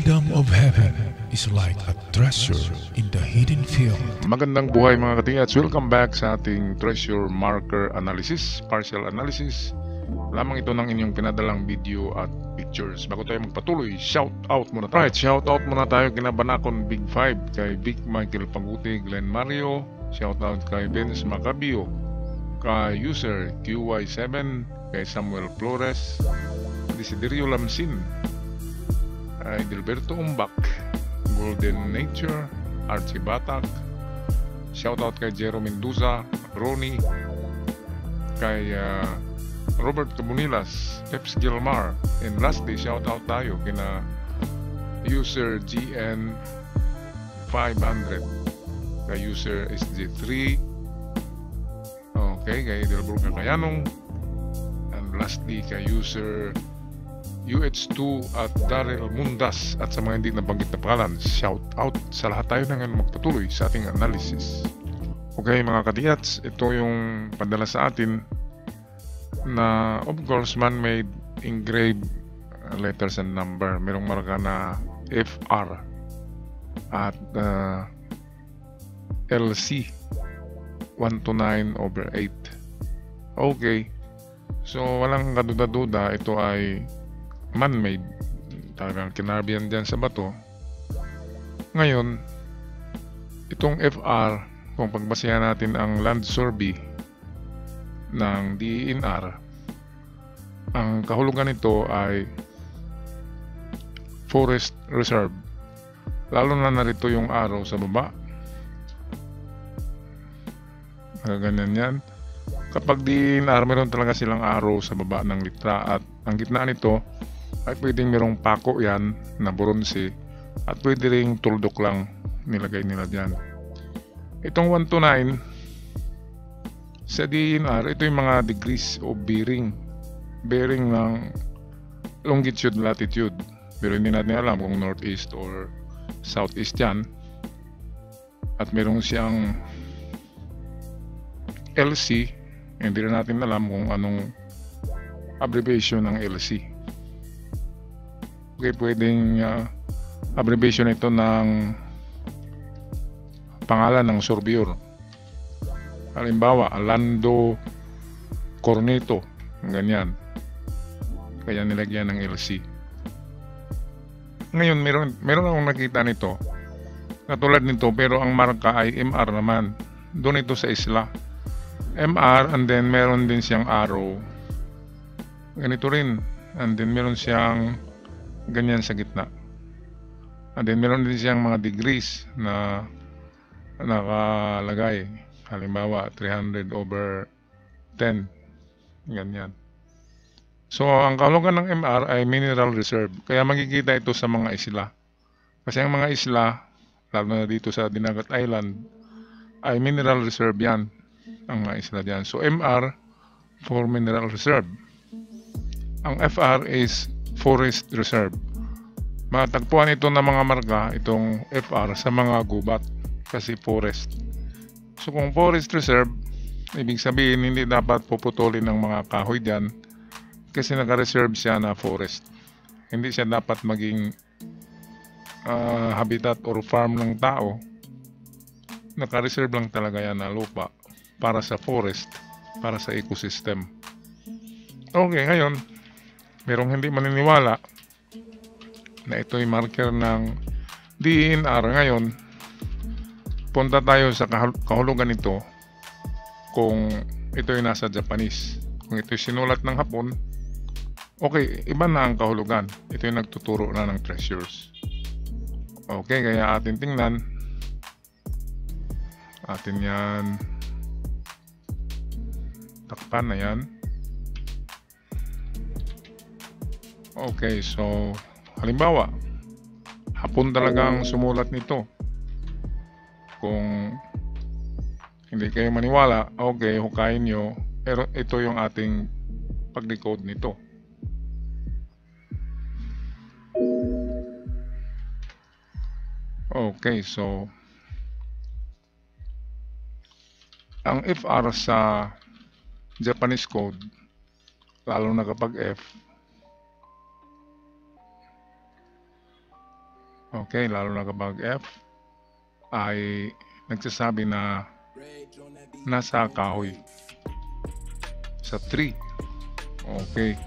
kingdom of heaven is like a treasure in the hidden field. Magandang buhay mga katingats. Welcome back sa ating treasure marker analysis, partial analysis. Lamang ito ng inyong pinadalang video at pictures. Bago tayo magpatuloy, shout out muna tayo. Right, shout out muna tayo kina Banakon Big 5, kay Big Michael Paguti, Glenn Mario. Shout out kay Vince Macabio, kay user QY7, kay Samuel Flores, Desiderio Lamsin, kay Dilberto Umbak, Golden Nature, Archie Batak. Shoutout kay Jero Mendoza, Ronnie, kay Robert Cabunilas, Peps Gilmar. And lastly, shoutout tayo kina user GN500, kay user SG3, okay, kay Delbrook Kayanong, and lastly kay user UH2 at Daryl Mundas, at sa mga hindi nabanggit na pangalan, shout out sa lahat tayo na ngayon magpatuloy sa ating analysis. Okay mga kadiyats, ito yung padala sa atin na of course man-made engraved letters and number. Merong marka na FR at LC 129/8. Okay, so walang kaduda-duda, ito ay man-made, talagang kinarbihan dyan sa bato. Ngayon, itong FR, kung pagbasihan natin ang land survey ng DENR, ang kahulugan nito ay forest reserve. Lalo na narito yung arrow sa baba, ganyan yan. Kapag DENR, meron talaga silang arrow sa baba ng litra, at ang gitna nito ay pwedeng merong pako yan na bronze, at pwede ring tuldok lang nilagay nila dyan. Itong 129 sa DENR, ito yung mga degrees of bearing ng longitude, latitude, pero hindi natin alam kung northeast or southeast yan. At meron siyang LC, hindi rin natin alam kung anong abbreviation ng LC. Okay, pwedeng abbreviation ito ng pangalan ng surveyor. Halimbawa, Lando Corneto, ganyan. Kaya nilagyan ng LC. Ngayon, meron akong nakita nito, katulad nito, pero ang marka ay MR naman. Doon ito sa isla. MR, and then meron din siyang arrow. Ganito rin. And then meron siyang ganyan sa gitna. And then meron din siyang mga degrees na nakalagay. Halimbawa 300/10, ganyan. So ang kahulugan ng MR ay mineral reserve. Kaya makikita ito sa mga isla. Kasi ang mga isla, lalo na dito sa Dinagat Island, ay mineral reserve yan, ang mga isla dyan. So MR for mineral reserve. Ang FR is forest reserve. Matagpuan ito ng mga marka, itong FR, sa mga gubat, kasi forest. So kung forest reserve, ibig sabihin hindi dapat puputulin ng mga kahoy dyan, kasi naka-reserve siya na forest. Hindi siya dapat maging habitat or farm ng tao. Naka-reserve lang talaga yan na lupa para sa forest, para sa ecosystem. Okay, ngayon merong hindi maniniwala na ito'y marker ng DENR. Ngayon, punta tayo sa kahulugan nito kung ito'y nasa Japanese. Kung ito'y sinulat ng Hapon, okay, iba na ang kahulugan. Ito'y nagtuturo na ng treasures. Okay, kaya atin tingnan. Atin yan. Takpan na yan. Okay, so halimbawa, Hapon talagang sumulat nito. Kung hindi kayo maniwala, okay, hukayin nyo. Pero ito yung ating pag-decode nito. Okay, so ang FR sa Japanese code, lalo na kapag F, Okay, lalo na kapag F ay nagsasabi na nasa kahoy. Sa tree. Okay.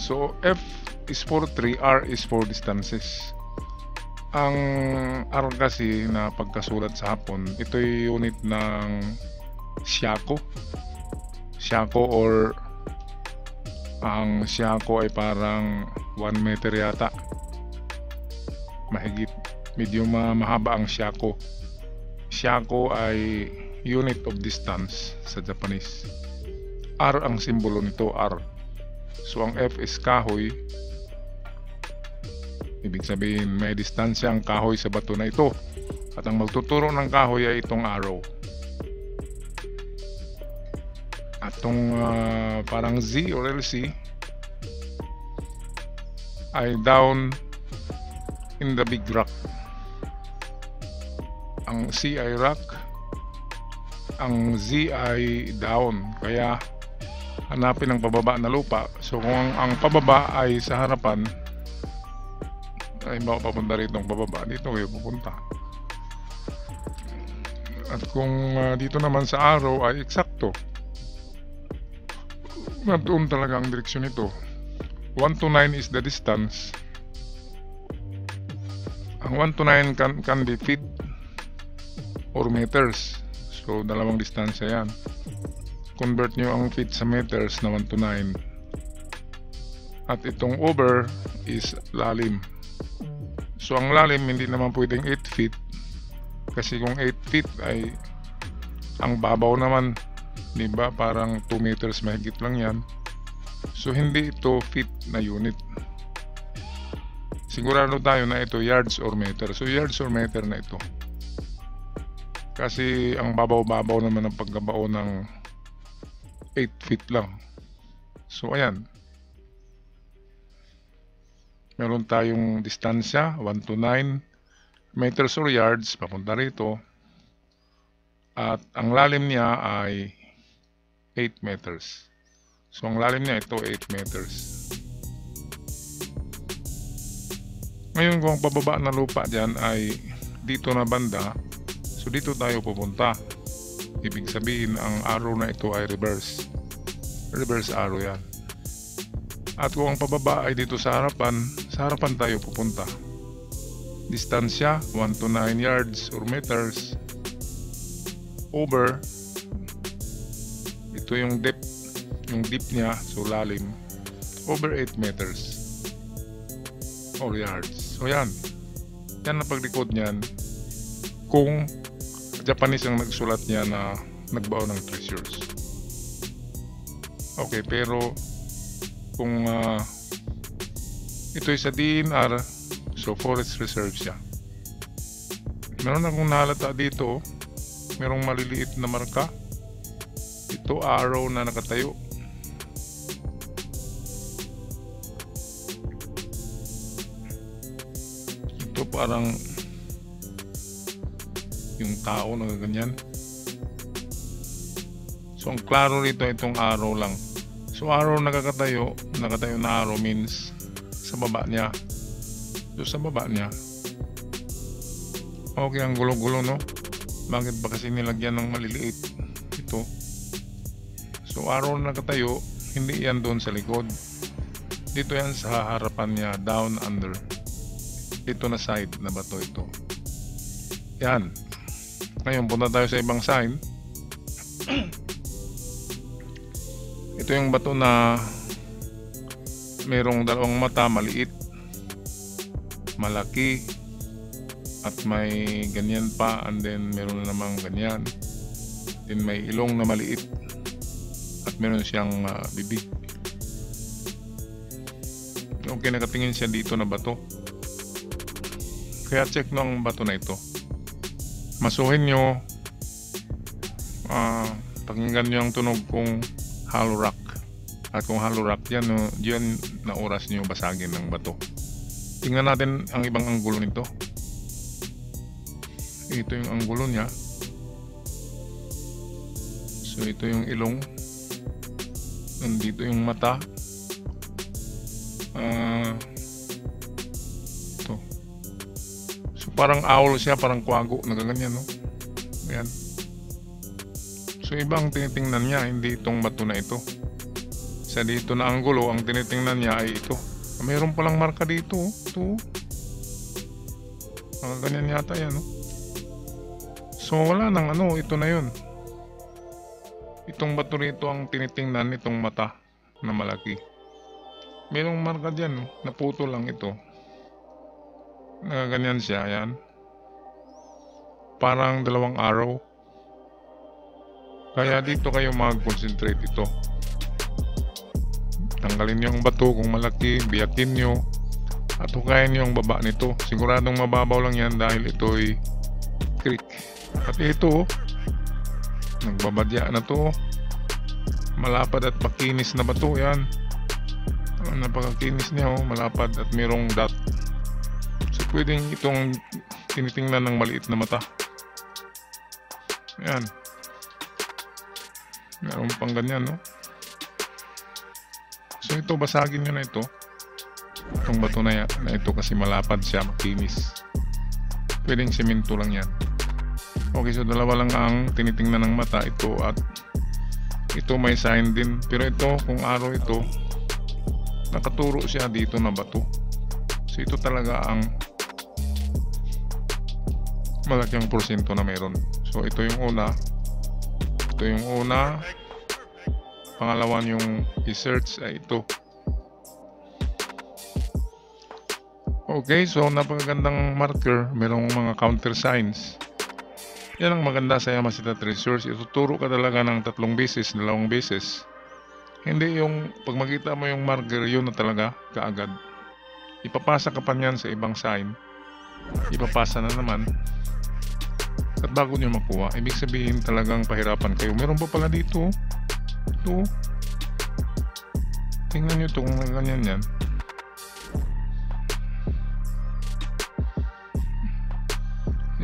So, F is for tree, R is for distances. Ang R kasi na pagkasulat sa Hapon, ito'y unit ng Siako. Siako or ang Siako ay parang 1 meter yata. Mahigit. Medyo mahaba ang Siako. Siako ay unit of distance sa Japanese. R ang simbolo nito, R. So ang F is kahoy. Ibig sabihin may distansya ang kahoy sa bato na ito. At ang magtuturo ng kahoy ay itong arrow. At itong parang Z or LC ay down in the big rock. Ang C ay rock, ang Z ay down, kaya hanapin ang pababa na lupa. So kung ang pababa ay sa harapan, ay mapapunta rito ang pababa, dito kayo pupunta. At kung dito naman sa arrow ay eksakto, doon talaga ang direksyon nito. 1 to 9 is the distance. Ang 1 to 9 can be feet or meters. So dalawang distansya yan. Convert nyo ang feet sa meters na 1 to 9. At itong over is lalim. So ang lalim hindi naman pwedeng 8 feet. Kasi kung 8 feet ay ang babaw naman, diba? Parang 2 meters mahigit lang yan. So hindi ito feet na unit. Sigurado tayo na ito yards or meter. So yards or meter na ito. Kasi ang babaw-babaw naman ng pagkabao ng 8 feet lang. So ayan. Meron tayong distansya 1 to 9 meters or yards papunta rito. At ang lalim niya ay 8 meters. So ang lalim niya ito 8 meters. Ngayon kung ang pababa na lupa dyan ay dito na banda, so dito tayo pupunta. Ibig sabihin ang arrow na ito ay reverse. Reverse arrow yan. At kung ang pababa ay dito sa harapan tayo pupunta. Distansya 1 to 9 yards or meters. Over, ito yung depth, yung deep niya, so lalim, over 8 meters or yards. So yan na paglikod niyan kung Japanese ang nagsulat niya na nagbao ng treasures. Okay, pero kung ito'y sa DNR, so forest reserve siya. Meron akong nahalata dito, merong maliliit na marka. Ito arrow na nakatayo. Ito parang yung tao na ganyan. So ang klaro rito itong arrow lang. So arrow nakatayo na arrow means sa baba niya. So sa baba niya. Okay, ang gulo-gulo no. Bakit ba kasi nilagyan ng maliliit ito? So arrow na nakatayo, hindi yan doon sa likod. Dito yan sa harapan niya, down under. Dito na side na bato ito. Yan. Ngayon punta tayo sa ibang side. Ito yung bato na merong dalawang mata, maliit, malaki, at may ganyan pa, and then meron na namang ganyan, then may ilong na maliit, at meron siyang bibig. Okay, nakatingin siya dito na bato, kaya check nyo ang bato na ito. Masuhin nyo, pakinggan nyo ang tunog kung hollow rock, at kung hollow rock yan, diyan na oras nyo basagin ng bato. Tingnan natin ang ibang anggulo nito. Ito yung anggulo niya. So ito yung ilong. Nandito yung mata. Ito. Parang owl siya, parang kwago, nagaganyan, no? Ayan. So ibang tinitingnan niya, hindi itong bato na ito. Sa dito na anggulo, ang tinitingnan niya ay ito. Mayroon palang marka dito, ito. Ganyan yata yan, no? So wala nang ano, ito na yun. Itong bato rito ang tinitingnan nitong mata na malaki. Mayroong marka dyan, no? Naputo lang ito. Ganyan siya, yan. Parang dalawang araw. Kaya dito kayo mag-concentrate ito. Tanggalin nyo ang bato kung malaki, biyakin nyo. At hukayin nyo ang baba nito. Siguradong mababaw lang yan dahil ito'y creek. At ito, nagbabadya na to. Malapad at pakinis na bato yan. Napakakinis niya, oh, malapad at mayroong dot. So pwedeng itong tinitingnan ng maliit na mata. Ayan. Meron pang ganyan, no? So ito, basagin nyo na ito. Itong bato na ito kasi malapad siya, makinis. Pwedeng semento lang yan. Okay, so dalawa lang ang tinitingnan ng mata, ito at ito may sign din. Pero ito, kung araw ito, nakaturo siya dito na bato. So ito talaga ang malaking porsyento na meron. So ito yung una. Ito yung una. Pangalawa yung i-search ay ito. Okay, so napakagandang marker. Merong mga counter signs. Yan ang maganda sa Yamashita Treasures. Ituturo ka talaga ng 3 beses, 2 beses. Hindi yung pag makita mo yung marker, yun na talaga kaagad. Ipapasa ka pa niyan sa ibang sign. Ipapasa na naman. At bago nyo makuha, ibig sabihin talagang pahirapan kayo. Meron pa pala dito. Ito. Tingnan nyo ito kung ganyan yan.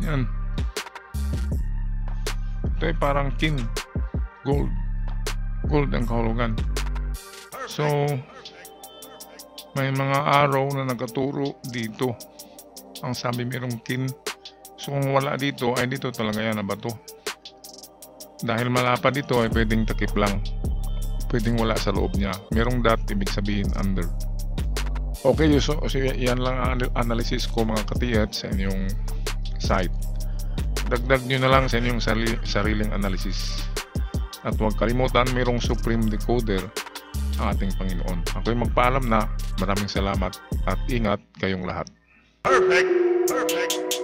Yan. Ito ay parang king. Gold. Gold ang kahulugan. So, may mga araw na nagkaturo dito. Ang sabi mayroong king. So kung wala dito, ay dito talaga yan na bato. Dahil malapad dito ay pwedeng takip lang. Pwedeng wala sa loob niya. Merong dot, ibig sabihin under. Okay, so yan lang ang analysis ko mga katiyat sa inyong site. Dagdag nyo na lang sa inyong sariling analysis. At huwag kalimutan, mayroong Supreme Decoder ang ating Panginoon. Ako'y magpaalam na. Maraming salamat at ingat kayong lahat. Perfect. Perfect.